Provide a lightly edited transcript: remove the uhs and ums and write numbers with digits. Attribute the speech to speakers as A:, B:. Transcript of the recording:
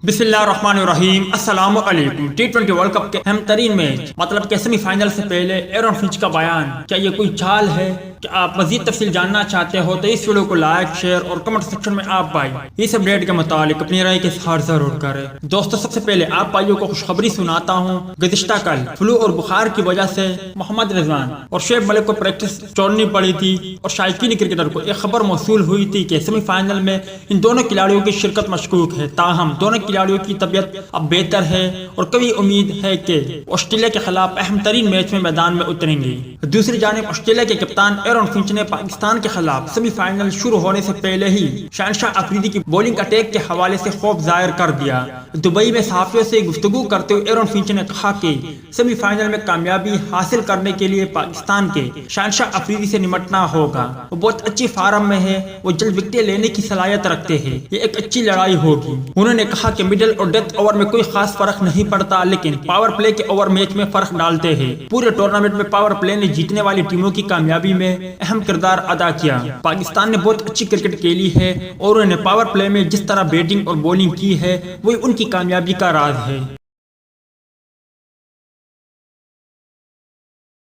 A: بسم اللہ الرحمن الرحیم۔ السلام علیکم۔ T20 ورلڈ کپ کے اہم ترین میچ مطلب کہ سیمی فائنل سے پہلے ایرون کا بیان، کیا یہ کوئی چال ہے؟ کہ آپ مزید تفصیل جاننا چاہتے ہو تو اس ویڈیو کو لائک، شیئر اور کمنٹ سیکشن میں آپ بھائی اس اپڈیٹ کے متعلق اپنی رائے کے اظہار ضرور کریں۔ دوستو سب سے پہلے آپ بھائیوں کو خوشخبری سناتا ہوں۔ گزشتہ کل فلو اور بخار کی وجہ سے محمد رضوان اور شعیب ملک کو پریکٹس چھوڑنی پڑی تھی اور شائقین کرکٹر کو ایک خبر موصول ہوئی تھی کہ سیمی فائنل میں ان دونوں کھلاڑیوں کی شرکت مشکوک ہے۔ تاہم دونوں کھلاڑیوں کی طبیعت اب بہتر ہے اور کبھی امید ہے کہ آسٹریلیا کے خلاف اہم ترین میچ میں میدان میں اتریں گے۔ دوسری جانب آسٹریلیا کے کپتان ایرون نے پاکستان کے خلاف سیمی فائنل شروع ہونے سے پہلے ہی شہنشاہ افریدی کی بولنگ اٹیک کے حوالے سے خوف ظاہر کر دیا۔ دبئی میں صحافیوں سے گفتگو کرتے ہوئے ایرون نے کہا کہ سیمی فائنل میں کامیابی حاصل کرنے کے لیے پاکستان کے شہنشاہ افریدی سے نمٹنا ہوگا۔ وہ بہت اچھی فارم میں ہے، وہ جلد وکٹیں لینے کی صلاحیت رکھتے ہیں، یہ ایک اچھی لڑائی ہوگی۔ انہوں نے کہا کہ مڈل اور ڈیتھ اوور میں کوئی خاص فرق نہیں پڑتا، لیکن پاور پلے کے اوور میچ میں فرق ڈالتے ہیں۔ پورے ٹورنامنٹ میں پاور پلے نے جیتنے والی ٹیموں کی کامیابی میں اہم کردار ادا کیا۔ پاکستان نے بہت اچھی کرکٹ کھیلی ہے اور انہوں نے پاور پلے میں جس طرح بیٹنگ اور بولنگ کی ہے وہی ان کی کامیابی کا راز ہے۔